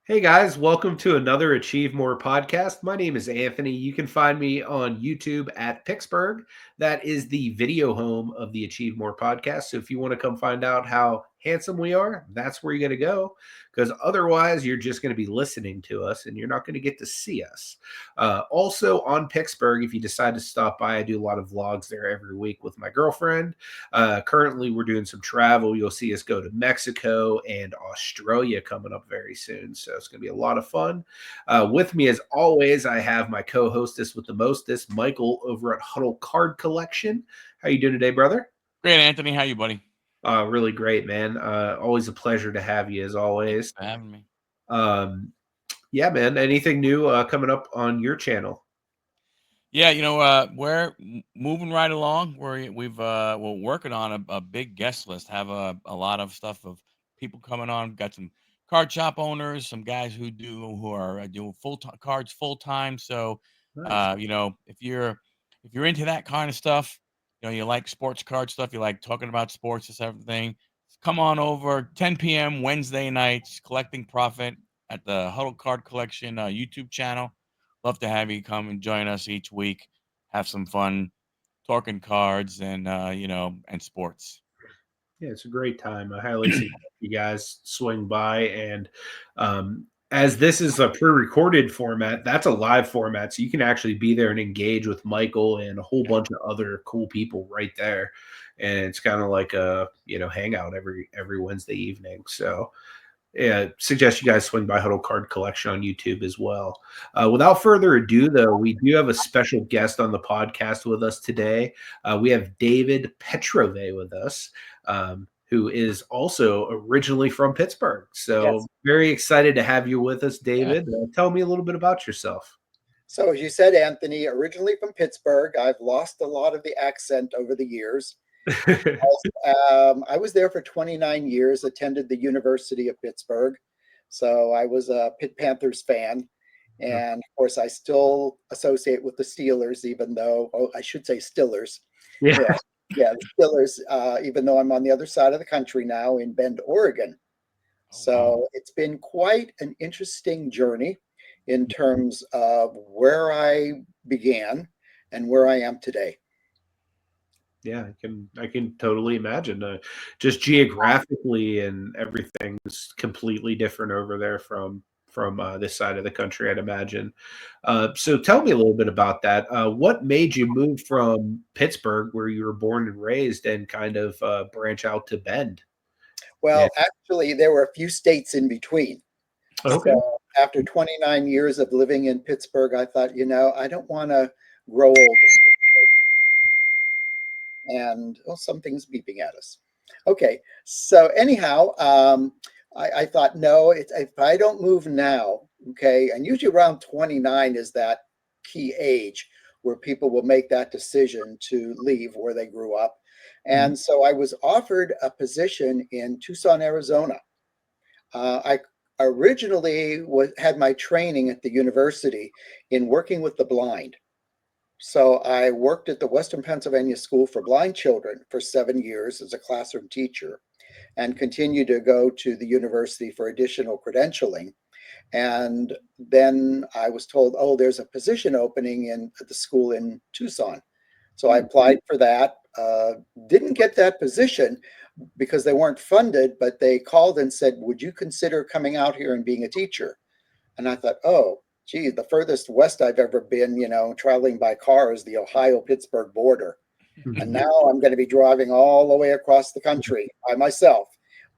Hey guys, welcome to another Achieve More podcast. My name is Anthony. You can find me on YouTube at Picksburgh. That is the video home of the Achieve More podcast. So if you want to come find out how handsome we are, that's where you're going to go. Because otherwise, you're just going to be listening to us and you're not going to get to see us. Also on Picksburgh, if you decide to stop by, I do a lot of vlogs there every week with my girlfriend. Currently, we're doing some travel. You'll see us go to Mexico and Australia coming up very soon. So it's going to be a lot of fun. With me, as always, I have my co-hostess with the mostest, Michael, over at Huddle Card Collection. How you doing today, brother? Great, Anthony. How you, buddy? Really great, man. Always a pleasure to have you, as Thanks always. for having me. Um, yeah, man. Anything new coming up on your channel? Yeah, we're moving right along. We're working on a big guest list. Have a lot of stuff of people coming on. Got some card shop owners, some guys who are doing full cards full time. So, Nice. if you're into that kind of stuff, you like sports card stuff, you like talking about sports, this everything. Come on over 10 p.m. Wednesday nights, collecting profit at the Huddle Card Collection YouTube channel. Love to have you come and join us each week. Have some fun talking cards and sports. Yeah, it's a great time. I highly suggest you guys swing by. And as this is a pre-recorded format, that's a live format, so you can actually be there and engage with Michael and a whole bunch of other cool people right there. And it's kind of like a hangout every Wednesday evening. So yeah, suggest you guys swing by Huddle Card Collection on YouTube as well. Without further ado, though, we do have a special guest on the podcast with us today. We have David Petrovay with us, who is also originally from Pittsburgh. Yes. So very excited to have you with us, Yeah. David. Tell me a little bit about yourself. So, as you said, Anthony, originally from Pittsburgh, I've lost a lot of the accent over the years. I was there for 29 years, attended the University of Pittsburgh. So, I was a Pitt Panthers fan. And of course, I still associate with the Steelers, even though, I should say Stillers. Yeah. Yeah, yeah, the Steelers, even though I'm on the other side of the country now in Bend, Oregon. Oh, wow. So it's been quite an interesting journey in terms of where I began and where I am today. Yeah, I can totally imagine. Just geographically and everything's completely different over there from this side of the country, I'd imagine. So tell me a little bit about that. What made you move from Pittsburgh, where you were born and raised, and kind of branch out to Bend? Yeah. Well, actually, there were a few states in between. Okay. So after 29 years of living in Pittsburgh, I thought, I don't want to grow old in Pittsburgh. And oh, something's beeping at us. Okay, so anyhow, I thought, no, if I don't move now, okay, and usually around 29 is that key age where people will make that decision to leave where they grew up. Mhm. And so I was offered a position in Tucson, Arizona. I originally had my training at the university in working with the blind. So I worked at the Western Pennsylvania School for Blind Children for 7 years as a classroom teacher and continued to go to the university for additional credentialing. And then I was told, oh, there's a position opening at the school in Tucson. So I applied for that, didn't get that position because they weren't funded, but they called and said, would you consider coming out here and being a teacher? And I thought, oh, gee, the furthest west I've ever been, traveling by car is the Ohio-Pittsburgh border. And now I'm going to be driving all the way across the country by myself.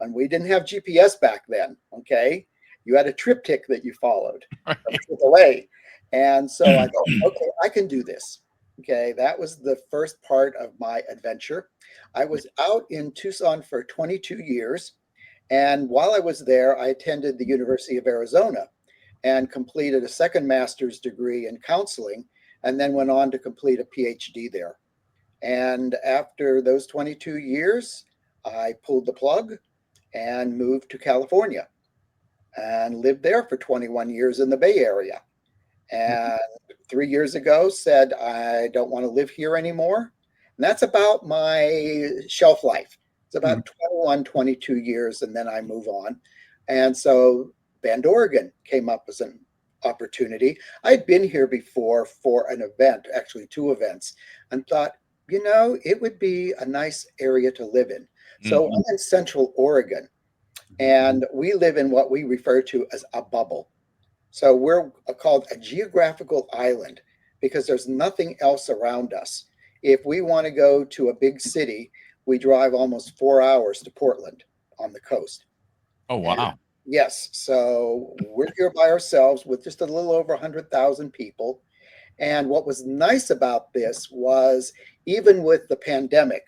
And we didn't have GPS back then, okay? You had a triptych that you followed from AAA. And so I thought, okay, I can do this. Okay, that was the first part of my adventure. I was out in Tucson for 22 years. And while I was there, I attended the University of Arizona and completed a second master's degree in counseling, and then went on to complete a PhD there. And after those 22 years, I pulled the plug and moved to California and lived there for 21 years in the Bay Area. And 3 years ago said, I don't want to live here anymore. And that's about my shelf life. It's about 21, 22 years, and then I move on. And so Bend, Oregon came up as an opportunity. I'd been here before for an event, actually 2 events, and thought, it would be a nice area to live in. So I'm in Central Oregon, and we live in what we refer to as a bubble. So we're called a geographical island because there's nothing else around us. If we want to go to a big city, we drive almost 4 hours to Portland on the coast. Oh, wow. And yes, so we're here by ourselves with just a little over 100,000 people. And what was nice about this was, even with the pandemic,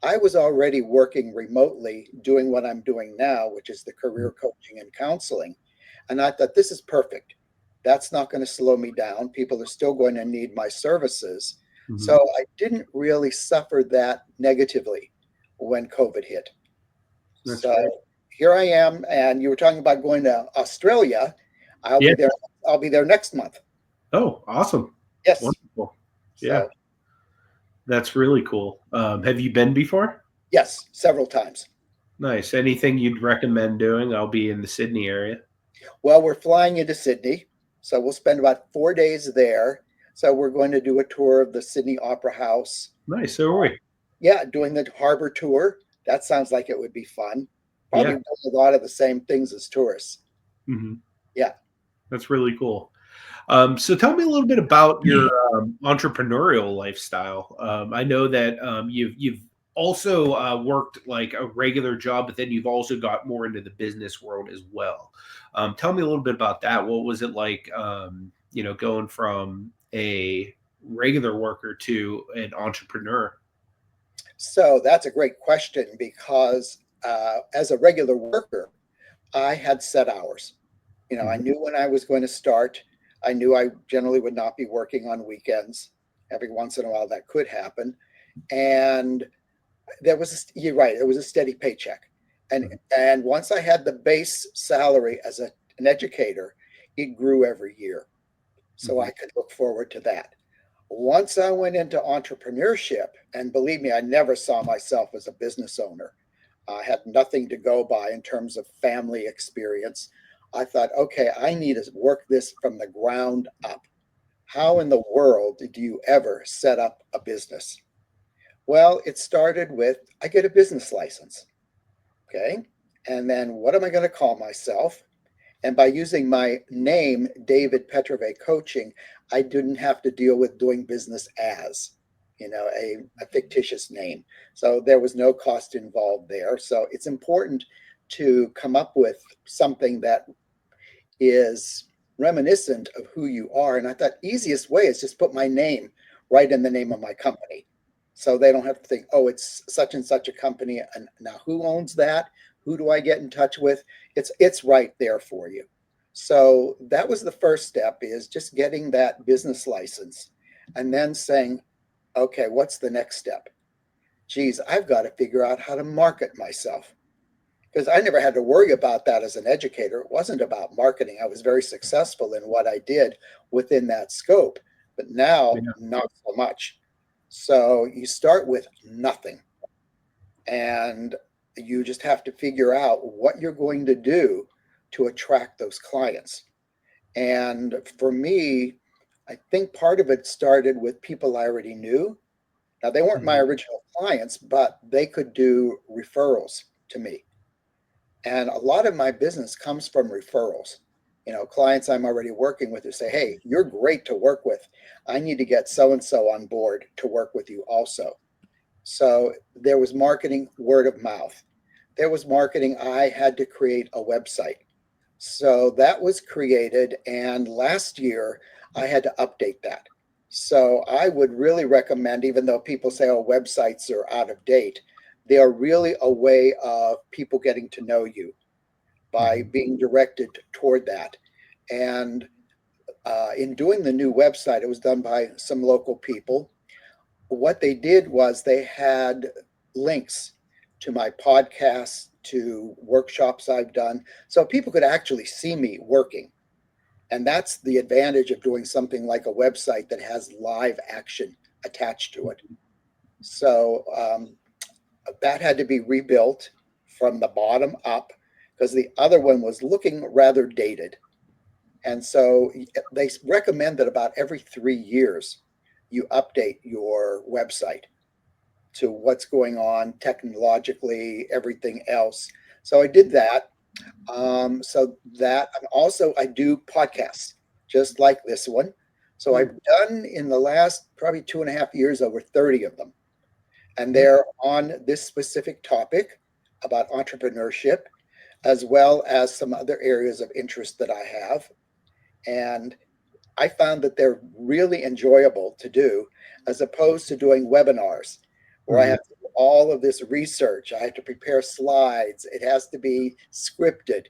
I was already working remotely doing what I'm doing now, which is the career coaching and counseling. And I thought, this is perfect. That's not going to slow me down. People are still going to need my services. Mhm. So I didn't really suffer that negatively when COVID hit. That's So great. here I am. And you were talking about going to Australia. I'll Yeah. be there. I'll be there next month. Oh, awesome. Yes. Wonderful. Yeah, So that's really cool. Have you been before? yes, several times. Nice. Anything you'd recommend doing? I'll be in the Sydney area. Well, we're flying into Sydney, so we'll spend about 4 days there. So we're going to do a tour of the Sydney Opera House. Nice. So are we. Yeah, doing the harbor tour. That sounds like it would be fun. Probably Yeah. doing a lot of the same things as tourists. Hmm. Yeah. That's really cool. So tell me a little bit about your entrepreneurial lifestyle. I know that you've also worked like a regular job, but then you've also got more into the business world as well. Tell me a little bit about that. What was it like, going from a regular worker to an entrepreneur? So that's a great question because as a regular worker, I had set hours. I Mhm. knew when I was going to start. I knew I generally would not be working on weekends. Every once in a while that could happen. And you're right, it was a steady paycheck. And once I had the base salary as an educator, it grew every year. So I Mhm. could look forward to that. Once I went into entrepreneurship, and believe me, I never saw myself as a business owner. I had nothing to go by in terms of family experience. I thought, okay, I need to work this from the ground up. How in the world did you ever set up a business? Well, it started with I get a business license. Okay. And then what am I going to call myself? And by using my name, David Petrovay Coaching, I didn't have to deal with doing business as, a fictitious name. So there was no cost involved there. So it's important to come up with something that is reminiscent of who you are. And I thought easiest way is just put my name right in the name of my company. So they don't have to think, oh, it's such and such a company. And now who owns that? Who do I get in touch with? It's right there for you. So that was the first step, is just getting that business license and then saying, okay, what's the next step? Geez, I've got to figure out how to market myself, because I never had to worry about that as an educator. It wasn't about marketing. I was very successful in what I did within that scope, but now Yeah. not so much. So you start with nothing, and you just have to figure out what you're going to do to attract those clients. And for me, I think part of it started with people I already knew. Now, they weren't my Mhm. original clients, but they could do referrals to me. And a lot of my business comes from referrals. Clients I'm already working with who say, hey, you're great to work with. I need to get so and so on board to work with you also. So there was marketing, word of mouth. There was marketing. I had to create a website. So that was created. And last year, I had to update that. So I would really recommend, even though people say, oh, websites are out of date, they are really a way of people getting to know you by Mhm. being directed toward that. And in doing the new website, it was done by some local people. What they did was they had links to my podcasts, to workshops I've done, so people could actually see me working. And that's the advantage of doing something like a website that has live action attached to it. So that had to be rebuilt from the bottom up, because the other one was looking rather dated. And so they recommend that about every 3 years you update your website to what's going on technologically, everything else. So I did that. And also I do podcasts just like this one. So I've done in the last probably 2.5 years over 30 of them. And they're on this specific topic about entrepreneurship, as well as some other areas of interest that I have. And I found that they're really enjoyable to do, as opposed to doing webinars where I have to do all of this research. I have to prepare slides. It has to be scripted.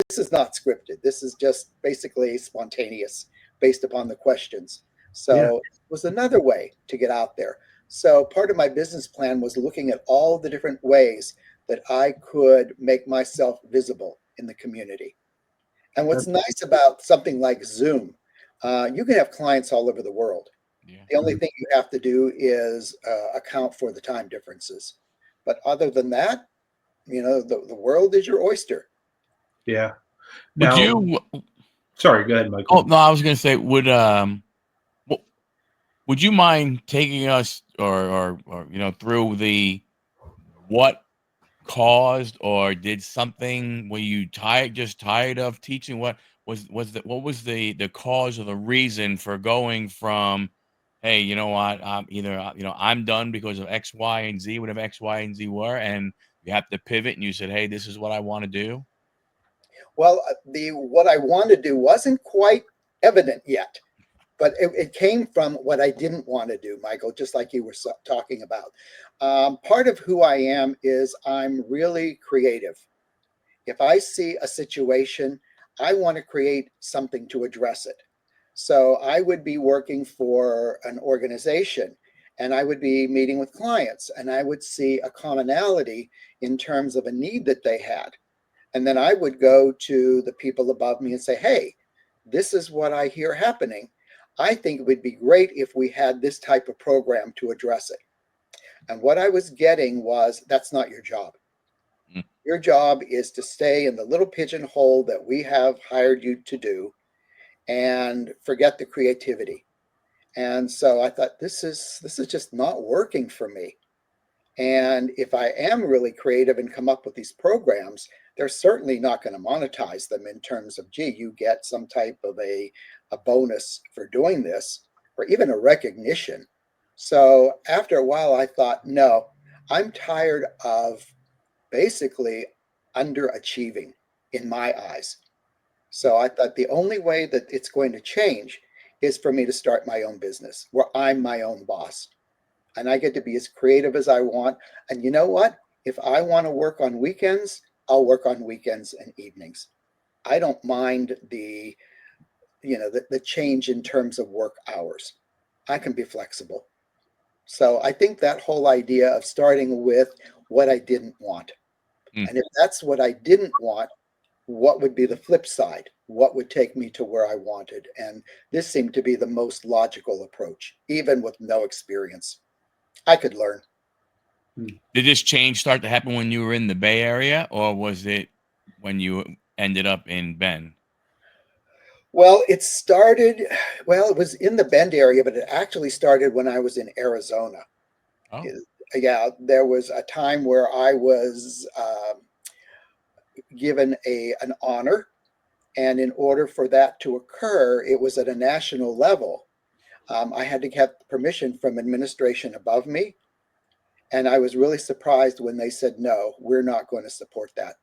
This is not scripted. This is just basically spontaneous based upon the questions. So it was another way to get out there. So part of my business plan was looking at all the different ways that I could make myself visible in the community. And what's nice about something like Zoom, you can have clients all over the world. Yeah. The only thing you have to do is account for the time differences. But other than that, the world is your oyster. Yeah. Would Now, you? sorry, go ahead, Michael. Oh no, I was going to say, would you mind taking us or through the what caused or did something were you tired of teaching? What was the cause or the reason for going from, hey, you know what, I'm done because of X, Y, and Z, whatever X, Y, and Z were, and you have to pivot and you said, hey, this is what I want to do? Well, what I want to do wasn't quite evident yet, but it came from what I didn't want to do, Michael, just like you were talking about. Part of who I am is I'm really creative. If I see a situation, I want to create something to address it. So I would be working for an organization and I would be meeting with clients and I would see a commonality in terms of a need that they had. And then I would go to the people above me and say, hey, this is what I hear happening. I think it would be great if we had this type of program to address it. And what I was getting was, that's not your job. Your job is to stay in the little pigeonhole that we have hired you to do and forget the creativity. And so I thought, this is just not working for me. And if I am really creative and come up with these programs, they're certainly not going to monetize them in terms of, gee, you get some type of a bonus for doing this, or even a recognition. So after a while, I thought, no, I'm tired of basically underachieving in my eyes. So I thought the only way that it's going to change is for me to start my own business where I'm my own boss. And I get to be as creative as I want. And you know what? If I want to work on weekends, I'll work on weekends and evenings. I don't mind the change in terms of work hours. I can be flexible. So I think that whole idea of starting with what I didn't want. And if that's what I didn't want, what would be the flip side? What would take me to where I wanted? And this seemed to be the most logical approach, even with no experience. I could learn. Did this change start to happen when you were in the Bay Area, or was it when you ended up in Bend? Well, it was in the Bend area, but it actually started when I was in Arizona. Oh. Yeah, there was a time where I was given an honor. And in order for that to occur, it was at a national level. I had to get permission from administration above me. And I was really surprised when they said, no, we're not going to support that.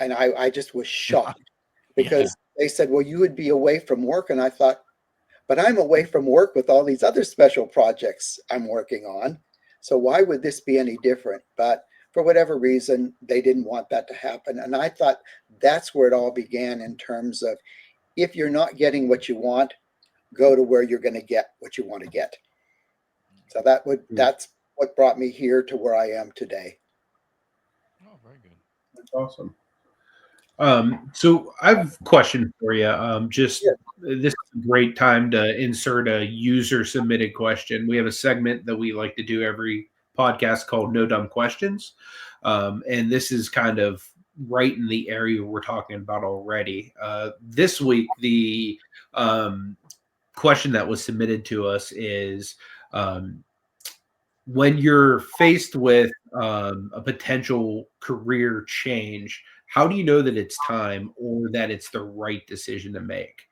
And I just was shocked because they said, well, you would be away from work. And I thought, but I'm away from work with all these other special projects I'm working on. So why would this be any different? But for whatever reason, they didn't want that to happen. And I thought that's where it all began in terms of, if you're not getting what you want, go to where you're going to get what you want to get. So that's what brought me here to where I am today. Oh, very good. That's awesome. So I have a question for you. This is a great time to insert a user submitted question. We have a segment that we like to do every podcast called No Dumb Questions. And this is kind of right in the area we're talking about already. This week, the question that was submitted to us is, um, when you're faced with a potential career change, how do you know that it's time or that it's the right decision to make?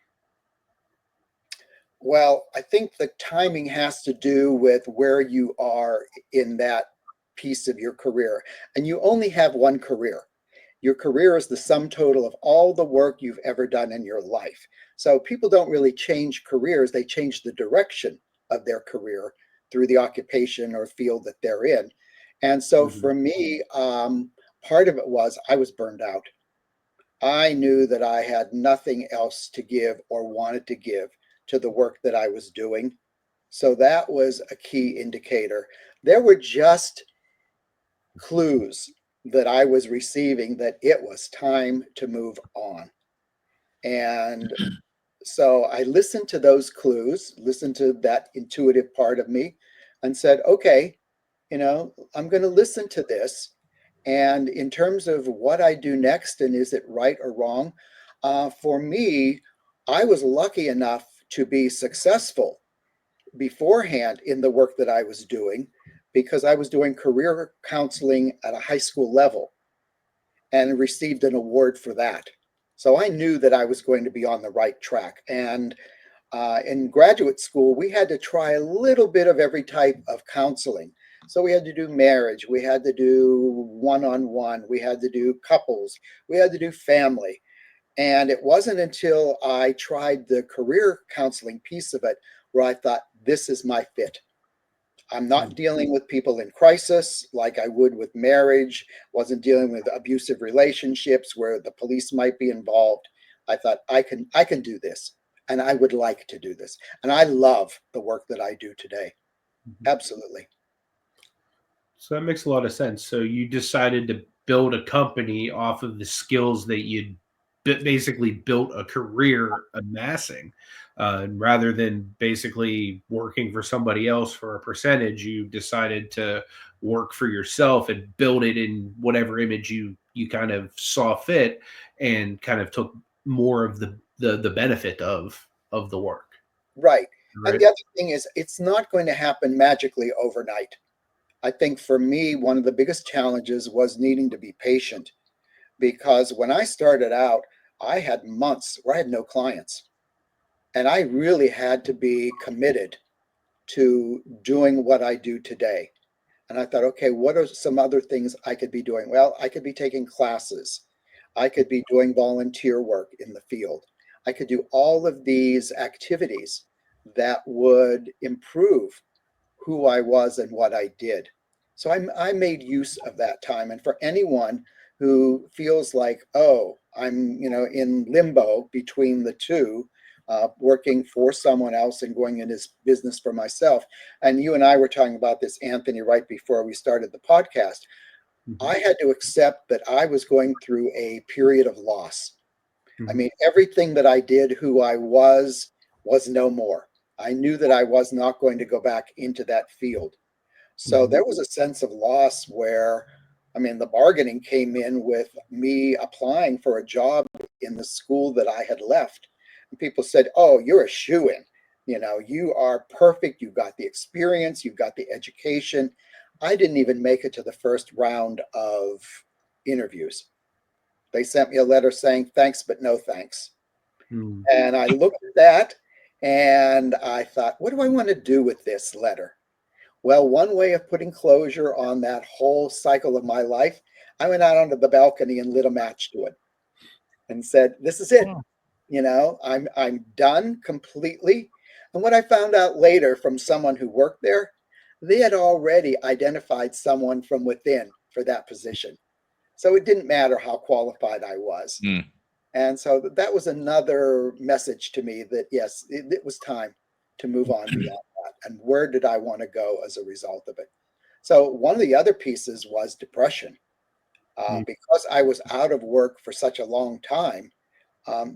Well, I think the timing has to do with where you are in that piece of your career. And you only have one career. Your career is the sum total of all the work you've ever done in your life. So people don't really change careers, they change the direction of their career through the occupation or field that they're in. And so Mhm. for me, part of it was I was burned out. I knew that I had nothing else to give or wanted to give to the work that I was doing. So that was a key indicator. There were just clues that I was receiving that it was time to move on. And so I listened to those clues, listened to that intuitive part of me, and said, okay, I'm going to listen to this. And in terms of what I do next and is it right or wrong, for me, I was lucky enough to be successful beforehand in the work that I was doing because I was doing career counseling at a high school level and received an award for that. So I knew that I was going to be on the right track. And in graduate school, we had to try a little bit of every type of counseling. So we had to do marriage, we had to do one-on-one, we had to do couples, we had to do family. And it wasn't until I tried the career counseling piece of it where I thought, this is my fit. I'm not Mm. dealing with people in crisis like I would with marriage, wasn't dealing with abusive relationships where the police might be involved. I thought I can do this and I would like to do this. And I love the work that I do today. Mhm. Absolutely. So that makes a lot of sense. So you decided to build a company off of the skills that you'd basically built a career amassing. Rather than basically working for somebody else for a percentage, you decided to work for yourself and build it in whatever image you kind of saw fit, and kind of took more of the benefit of the work. Right. And Right. the other thing is it's not going to happen magically overnight. I think for me, one of the biggest challenges was needing to be patient because when I started out, I had months where I had no clients. And I really had to be committed to doing what I do today. And I thought, okay, what are some other things I could be doing? Well, I could be taking classes. I could be doing volunteer work in the field. I could do all of these activities that would improve who I was and what I did. So I made use of that time. And for anyone who feels like, oh, I'm, in limbo between the two, working for someone else and going into business for myself. And you and I were talking about this, Anthony, right before we started the podcast. Mhm. I had to accept that I was going through a period of loss. I Mhm. mean, everything that I did, who I was no more. I knew that I was not going to go back into that field. So Mhm. there was a sense of loss where, I mean, the bargaining came in with me applying for a job in the school that I had left. And people said, oh, you're a shoo-in. You are perfect. You've got the experience, you've got the education. I didn't even make it to the first round of interviews. They sent me a letter saying, thanks, but no thanks. Mm. And I looked at that and I thought, what do I want to do with this letter? Well, one way of putting closure on that whole cycle of my life, I went out onto the balcony and lit a match to it and said, "This is it. Oh, I'm done completely." And what I found out later from someone who worked there, they had already identified someone from within for that position. So it didn't matter how qualified I was. mm. And so that was another message to me that yes, it was time to move on beyond that. And where did I want to go as a result of it? So one of the other pieces was depression. Mm. Because I was out of work for such a long time,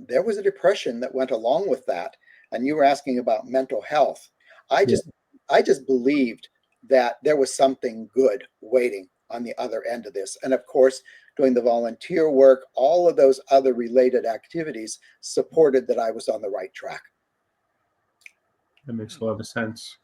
there was a depression that went along with that. And you were asking about mental health. I Yeah. just, I just believed that there was something good waiting on the other end of this. And of course, doing the volunteer work, all of those other related activities supported that I was on the right track. That makes a lot of sense.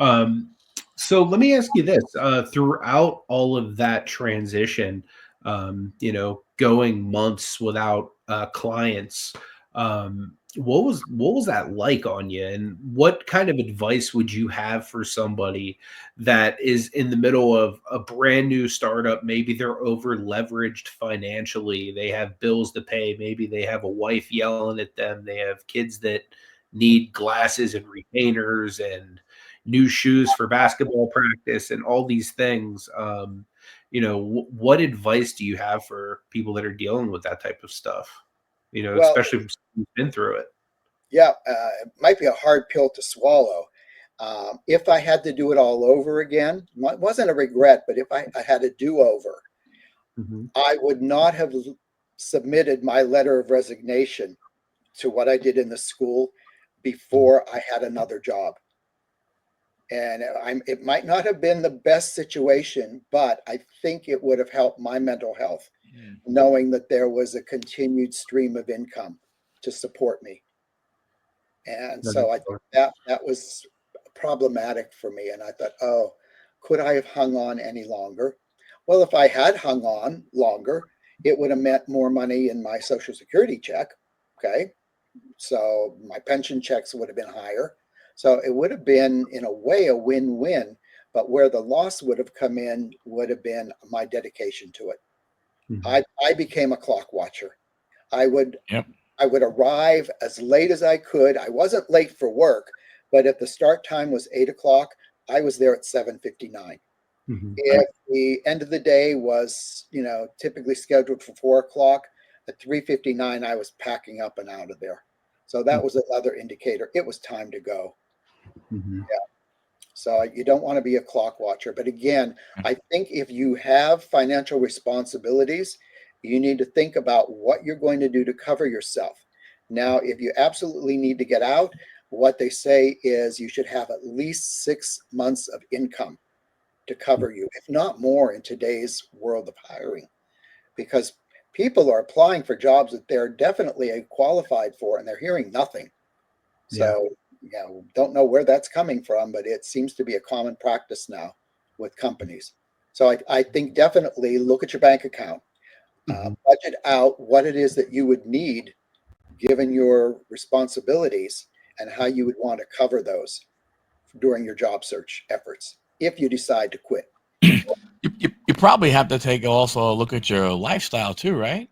Um, so let me ask you this: throughout all of that transition, going months without clients, what was that like on you? And what kind of advice would you have for somebody that is in the middle of a brand new startup? Maybe they're over leveraged financially. They have bills to pay. Maybe they have a wife yelling at them. They have kids that need glasses and retainers and new shoes for basketball practice and all these things. What advice do you have for people that are dealing with that type of stuff? Well, Especially if you've been through it. yeah, it might be a hard pill to swallow. If I had to do it all over again, it wasn't a regret, but if I had a do-over, Mhm. I would not have submitted my letter of resignation to what I did in the school before I had another job. And it might not have been the best situation, but I think it would have helped my mental health, knowing that there was a continued stream of income to support me. And That so makes I a think lot. that was problematic for me. And I thought, oh, could I have hung on any longer? Well, if I had hung on longer, it would have meant more money in my Social Security check. Okay. So my pension checks would have been higher. So it would have been, in a way, a win-win. But where the loss would have come in would have been my dedication to it. Mhm. I became a clock watcher. I would Yep. I would arrive as late as I could. I wasn't late for work, but if the start time was 8 o'clock, I was there at 7:59. Mhm. If the end of the day was, typically scheduled for 4 o'clock, at 3:59, I was packing up and out of there. So that was another indicator. It was time to go. Mhm. So you don't want to be a clock watcher. But again, I think if you have financial responsibilities, you need to think about what you're going to do to cover yourself. Now, if you absolutely need to get out, what they say is you should have at least 6 months of income to cover you, if not more, in today's world of hiring, because people are applying for jobs that they're definitely qualified for and they're hearing nothing. Yeah. So, don't know where that's coming from, but it seems to be a common practice now with companies. So I think definitely look at your bank account, Mhm. budget out what it is that you would need given your responsibilities and how you would want to cover those during your job search efforts if you decide to quit. You probably have to take also a look at your lifestyle too, right?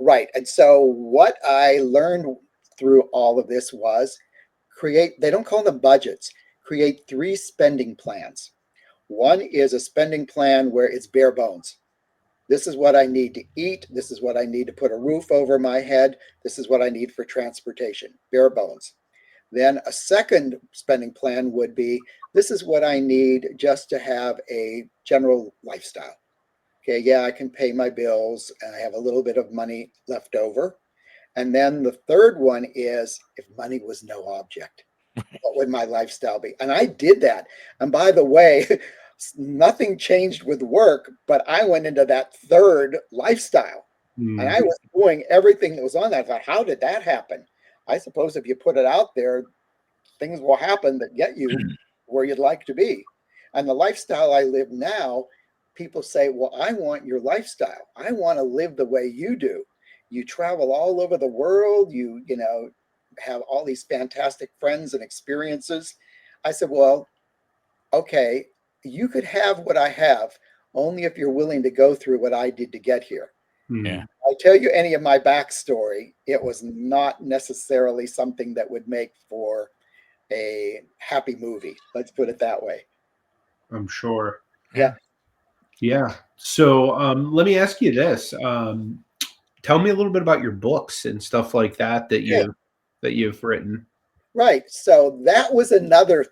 Right. And so what I learned through all of this was they don't call them budgets, create 3 spending plans. One is a spending plan where it's bare bones. This is what I need to eat. This is what I need to put a roof over my head. This is what I need for transportation, bare bones. Then a second spending plan would be this is what I need just to have a general lifestyle. Okay, yeah, I can pay my bills and I have a little bit of money left over. And then the third one is if money was no object, what would my lifestyle be? And I did that. And by the way, nothing changed with work, but I went into that third lifestyle and I Mm. was doing everything that was on that. I thought, how did that happen? I suppose if you put it out there, things will happen that get you where you'd like to be. And the lifestyle I live now, people say, well, I want your lifestyle. I want to live the way you do. You travel all over the world. You have all these fantastic friends and experiences. I said, well, okay, you could have what I have only if you're willing to go through what I did to get here. Yeah. Mm. I tell you any of my backstory, it was not necessarily something that would make for a happy movie. Let's put it that way. I'm sure. Yeah. Yeah. So let me ask you this. Tell me a little bit about your books and stuff like that Okay. that you've written. Right. So that was another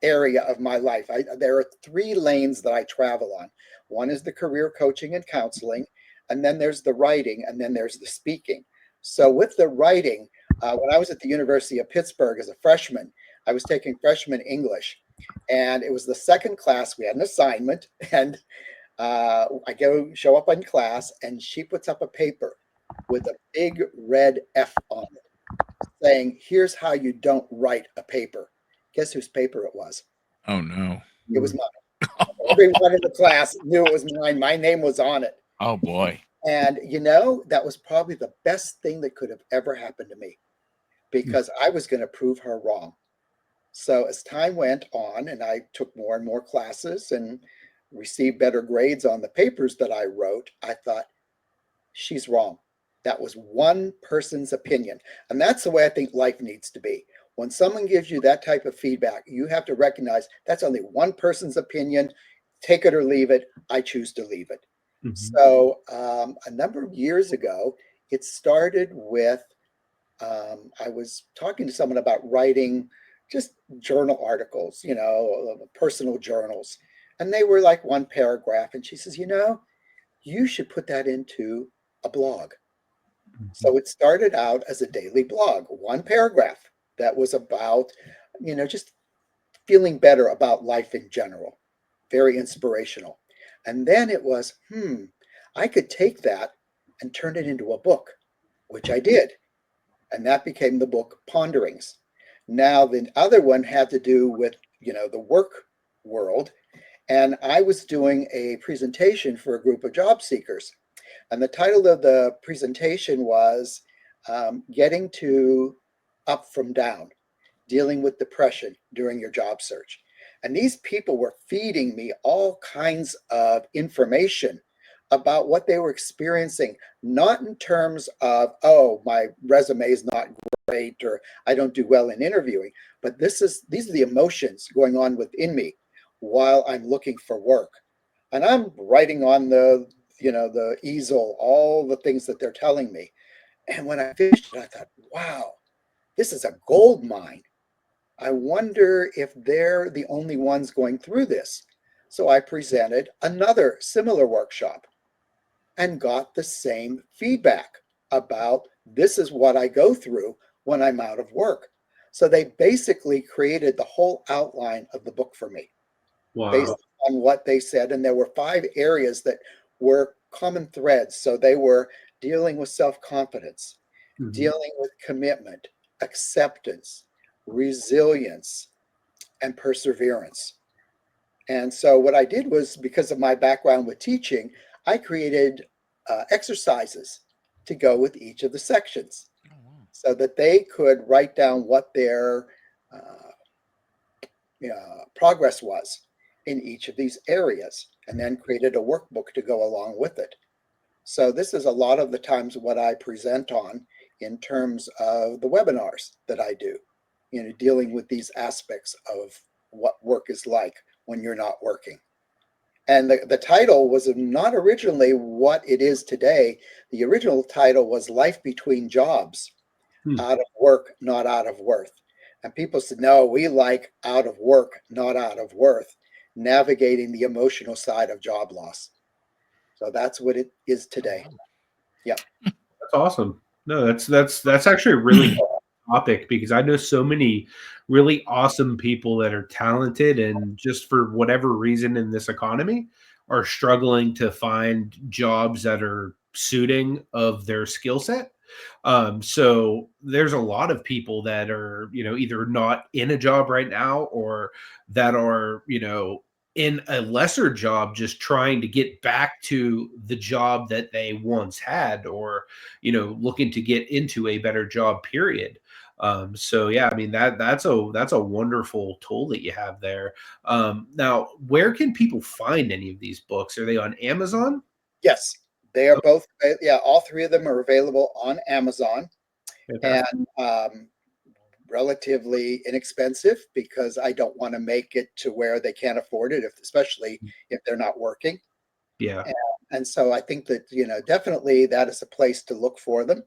area of my life. There are 3 lanes that I travel on. One is the career coaching and counseling, and then there's the writing, and then there's the speaking. So with the writing, when I was at the University of Pittsburgh as a freshman, I was taking freshman English, and it was the second class. We had an assignment, and I go show up in class, and she puts up a paper with a big red F on it, saying, "Here's how you don't write a paper." Guess whose paper it was? Oh no. It was mine. Everyone in the class knew it was mine. My name was on it. Oh boy. And that was probably the best thing that could have ever happened to me, because I was going to prove her wrong. So as time went on and I took more and more classes and received better grades on the papers that I wrote, I thought, she's wrong. That was one person's opinion. And that's the way I think life needs to be. When someone gives you that type of feedback, you have to recognize that's only one person's opinion. Take it or leave it. I choose to leave it. So a number of years ago, it started with, I was talking to someone about writing just journal articles, personal journals. And they were like one paragraph. And she says, you should put that into a blog. So it started out as a daily blog, one paragraph that was about, just feeling better about life in general, very inspirational. And then it was, I could take that and turn it into a book, which I did. And that became the book Ponderings. Now, the other one had to do with, the work world. And I was doing a presentation for a group of job seekers. And the title of the presentation was Getting to Up from Down, Dealing with Depression During Your Job Search. And these people were feeding me all kinds of information about what they were experiencing, not in terms of, oh, my resume is not great or I don't do well in interviewing, but these are the emotions going on within me while I'm looking for work. And I'm writing on the easel all the things that they're telling me. And when I finished it, I thought, wow, this is a gold mine. I wonder if they're the only ones going through this. So I presented another similar workshop and got the same feedback about this is what I go through when I'm out of work. So they basically created the whole outline of the book for me. Wow. Based on what they said. And there were 5 areas that were common threads. So they were dealing with self-confidence, dealing with commitment, acceptance, resilience, and perseverance. And so what I did was, because of my background with teaching, I created exercises to go with each of the sections so that they could write down what their progress was in each of these areas, and then created a workbook to go along with it. So this is a lot of the times what I present on in terms of the webinars that I do, dealing with these aspects of what work is like when you're not working. And the title was not originally what it is today. The original title was Life Between Jobs, Out of Work, Not Out of Worth. And people said, no, we like out of work, not out of worth, navigating the emotional side of job loss. So that's what it is today. Yeah. That's awesome. No, that's actually a really cool topic, because I know so many really awesome people that are talented and just for whatever reason in this economy are struggling to find jobs that are suiting of their skill set. So there's a lot of people that are, either not in a job right now, or that are, in a lesser job, just trying to get back to the job that they once had, or, looking to get into a better job, period. So yeah, I mean, that's a wonderful tool that you have there. Now, where can people find any of these books? Are they on Amazon? Yes, they are both. Yeah, all 3 of them are available on Amazon. Fantastic. And relatively inexpensive, because I don't want to make it to where they can't afford it, especially if they're not working. Yeah. And so I think that, definitely that is a place to look for them.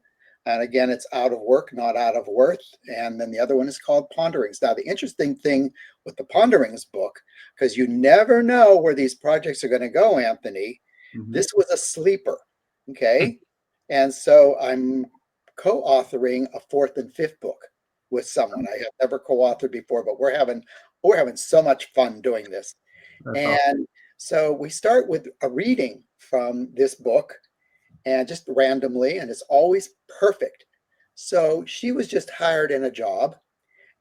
And again, it's Out of Work, Not Out of Worth. And then the other one is called Ponderings. Now, the interesting thing with the Ponderings book, because you never know where these projects are going to go, Anthony, this was a sleeper. Okay. And so I'm co-authoring a 4th and 5th book with someone I have never co-authored before, but we're having so much fun doing this. That's and awesome. So we start with a reading from this book, and just randomly, and it's always perfect. So she was just hired in a job,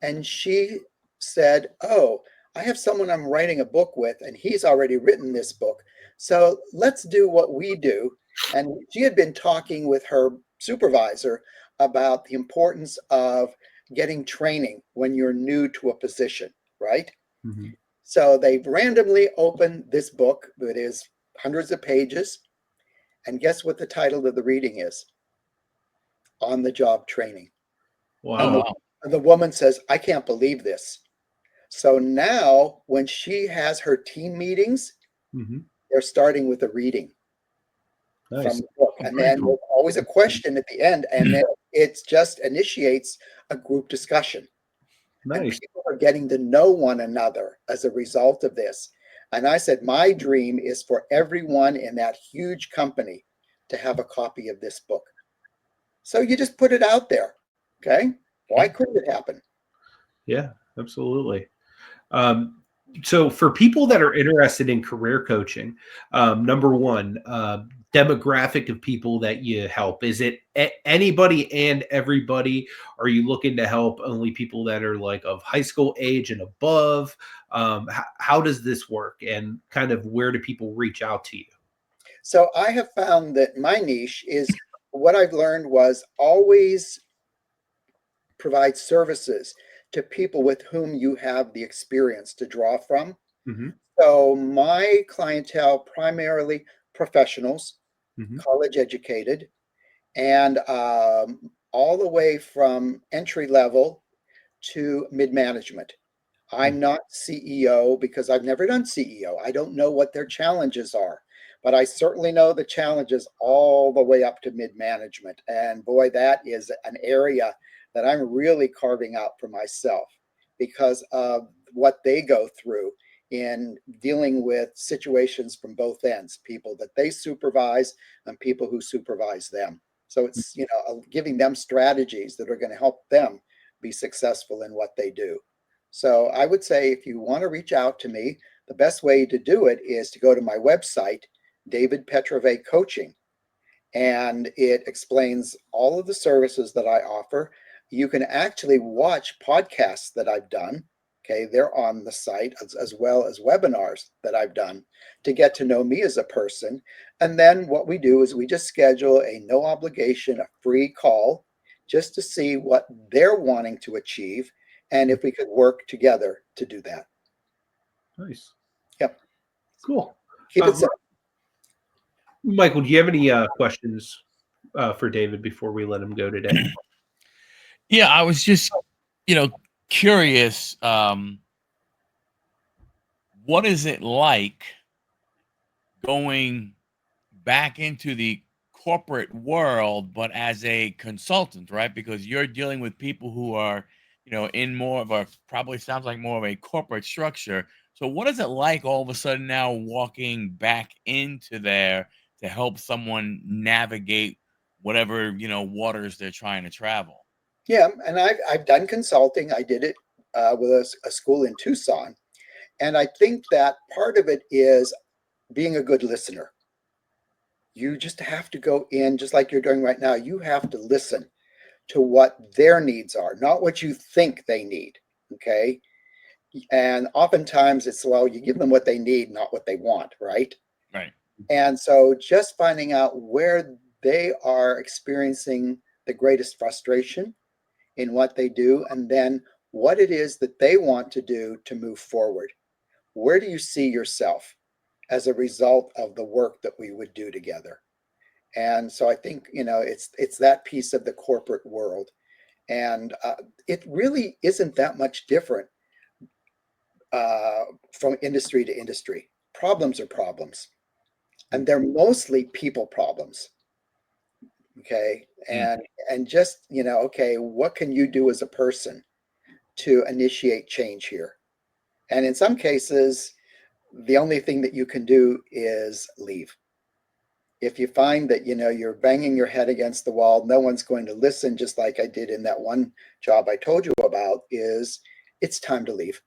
and she said, "Oh, I have someone I'm writing a book with, and he's already written this book. So let's do what we do." And she had been talking with her supervisor about the importance of getting training when you're new to a position, right? Mhm. So they randomly opened this book that is hundreds of pages. And guess what the title of the reading is? On the job training. And Oh, Wow. wow. the woman says, "I can't believe this." So now when she has her team meetings, Mhm. they're starting with a reading from Nice. the book. Oh, And very then cool. there's always a question at the end. And then it just initiates a group discussion. And Nice. people are getting to know one another as a result of this. And I said, my dream is for everyone in that huge company to have a copy of this book. So you just put it out there. Okay. Why couldn't it happen? Yeah, absolutely. Um, so for people that are interested in career coaching, number one, demographic of people that you help, is it anybody and everybody? Are you looking to help only people that are like of high school age and above? How does this work, and kind of where do people reach out to you? So I have found that my niche is, what I've learned was always provide services to people with whom you have the experience to draw from. Hmm. So my clientele primarily professionals, Hmm. college educated, and all the way from entry level to mid management. I'm not CEO because I've never done CEO. I don't know what their challenges are, but I certainly know the challenges all the way up to mid management. And boy, that is an area that I'm really carving out for myself because of what they go through in dealing with situations from both ends, people that they supervise and people who supervise them. So it's, giving them strategies that are going to help them be successful in what they do. So I would say if you want to reach out to me, the best way to do it is to go to my website, David Petrovay Coaching, and it explains all of the services that I offer. You can actually watch podcasts that I've done. Okay, they're on the site as well as webinars that I've done to get to know me as a person. And then what we do is we just schedule a no obligation, a free call just to see what they're wanting to achieve and if we could work together to do that. Nice. Yep. Cool. Keep it simple. Michael, do you have any questions for David before we let him go today? Yeah, I was just, curious. What is it like going back into the corporate world, but as a consultant, right? Because you're dealing with people who are, in more of a, probably sounds like more of a corporate structure. So what is it like all of a sudden now walking back into there to help someone navigate whatever, waters they're trying to travel? Yeah, and I've done consulting. I did it with a school in Tucson, and I think that part of it is being a good listener. You just have to go in, just like you're doing right now. You have to listen to what their needs are, not what you think they need. Okay. And oftentimes it's, well, you give them what they need, not what they want. Right. Right. And so just finding out where they are experiencing the greatest frustration in what they do, and then what it is that they want to do to move forward. Where do you see yourself as a result of the work that we would do together? And so I think it's that piece of the corporate world, and it really isn't that much different from industry to industry. Problems are problems, and they're mostly people problems. Okay, Mm. and just okay, what can you do as a person to initiate change here? And in some cases, the only thing that you can do is leave. If you find that you're banging your head against the wall, no one's going to listen, just like I did in that one job I told you about, is it's time to leave.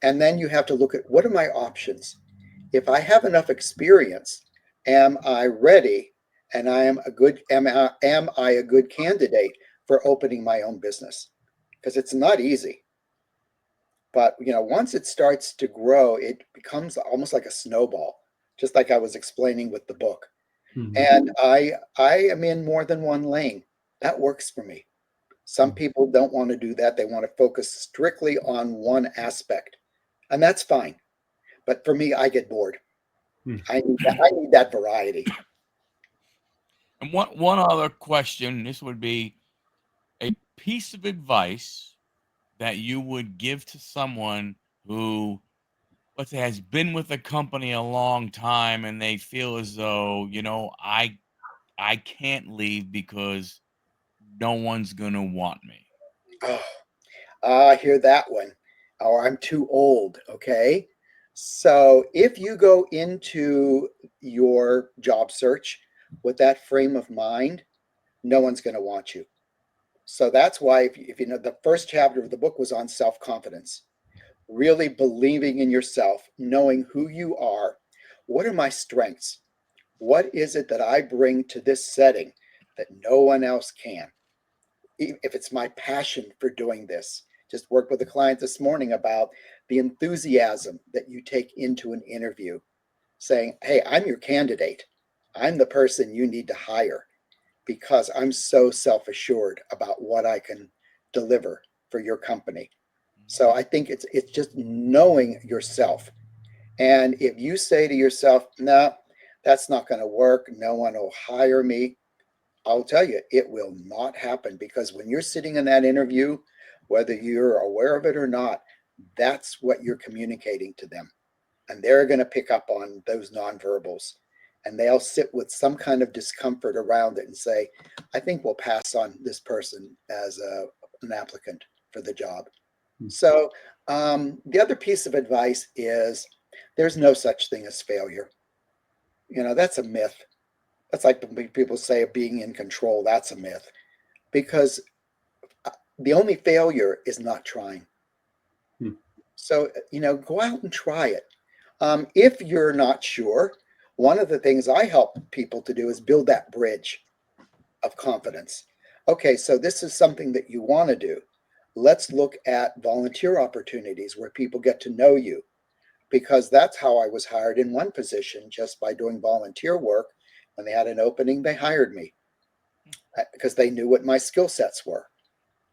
And then you have to look at, what are my options? If I have enough experience, am I ready? And am I a good candidate for opening my own business? Because it's not easy. But once it starts to grow, it becomes almost like a snowball, just like I was explaining with the book. Mhm. And I am in more than one lane. That works for me. Some people don't want to do that. They want to focus strictly on one aspect, and that's fine. But for me, I get bored. I need that variety. And one other question. This would be a piece of advice that you would give to someone who, let's say, has been with a company a long time and they feel as though, I can't leave because no one's gonna want me. Oh, I hear that one. Or I'm too old. Okay. So if you go into your job search with that frame of mind, no one's going to want you. So that's why, if you know, the first chapter of the book was on self-confidence, really believing in yourself, knowing who you are. What are my strengths? What is it that I bring to this setting that no one else can? If it's my passion for doing this, just worked with a client this morning about the enthusiasm that you take into an interview, saying, hey, I'm your candidate. I'm the person you need to hire because I'm so self-assured about what I can deliver for your company. So I think it's just knowing yourself. And if you say to yourself, no, that's not going to work, no one will hire me, I'll tell you, it will not happen, because when you're sitting in that interview, whether you're aware of it or not, that's what you're communicating to them. And they're going to pick up on those nonverbals, and they'll sit with some kind of discomfort around it and say, I think we'll pass on this person as an applicant for the job. So the other piece of advice is there's no such thing as failure. That's a myth. That's like when people say being in control. That's a myth, because the only failure is not trying. So, go out and try it. If you're not sure, one of the things I help people to do is build that bridge of confidence. Okay, so this is something that you want to do. Let's look at volunteer opportunities where people get to know you, because that's how I was hired in one position, just by doing volunteer work. When they had an opening, they hired me because they knew what my skill sets were.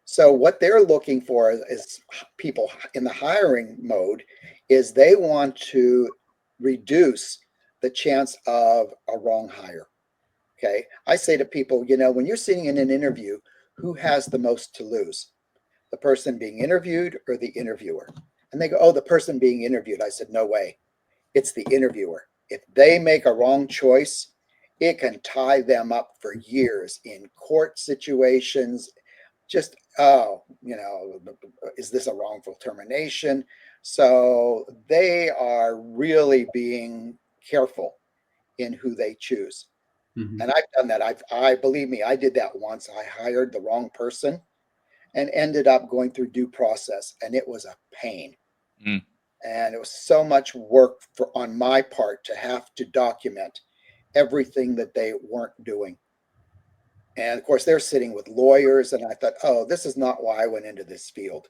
So what they're looking for is people in the hiring mode is they want to reduce the chance of a wrong hire. Okay. I say to people, when you're sitting in an interview, who has the most to lose? The person being interviewed or the interviewer? And they go, oh, the person being interviewed. I said, no way. It's the interviewer. If they make a wrong choice, it can tie them up for years in court situations. Just, is this a wrongful termination? So they are really being careful in who they choose. And I've done that. I believe me, I did that once. I hired the wrong person and ended up going through due process, and it was a pain. And it was so much work on my part to have to document everything that they weren't doing. And of course, they're sitting with lawyers, and I thought, oh, this is not why I went into this field.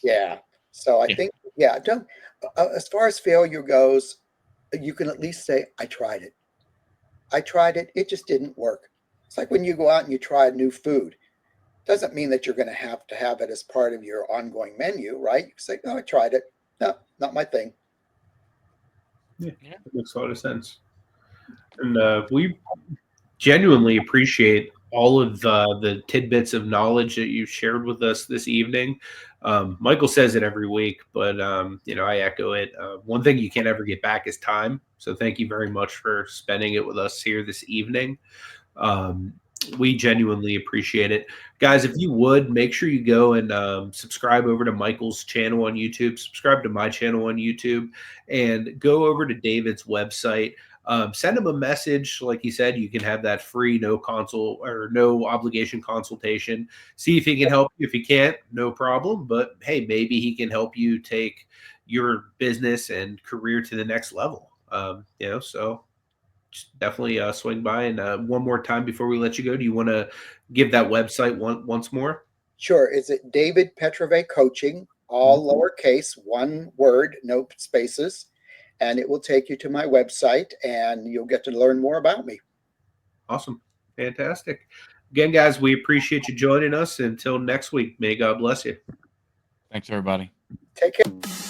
Yeah. So I think, don't, as far as failure goes, you can at least say, I tried it. I tried it. It just didn't work. It's like when you go out and you try new food. Doesn't mean that you're going to have it as part of your ongoing menu, right? You say, no, I tried it. No, not my thing. Yeah, that makes a lot of sense. And we genuinely appreciate all of the tidbits of knowledge that you've shared with us this evening. Michael says it every week, but I echo it. One thing you can't ever get back is time. So thank you very much for spending it with us here this evening. We genuinely appreciate it. Guys, if you would, make sure you go and subscribe over to Michael's channel on YouTube, subscribe to my channel on YouTube, and go over to David's website. Send him a message. Like he said, you can have that free, no obligation consultation. See if he can help you. If he can't, no problem. But hey, maybe he can help you take your business and career to the next level. So just definitely swing by. And one more time before we let you go, do you want to give that website once more? Sure. Is it David Petrovay Coaching, all lowercase, one word, no spaces, and it will take you to my website, and you'll get to learn more about me. Awesome. Fantastic. Again, guys, we appreciate you joining us. Until next week, may God bless you. Thanks, everybody. Take care.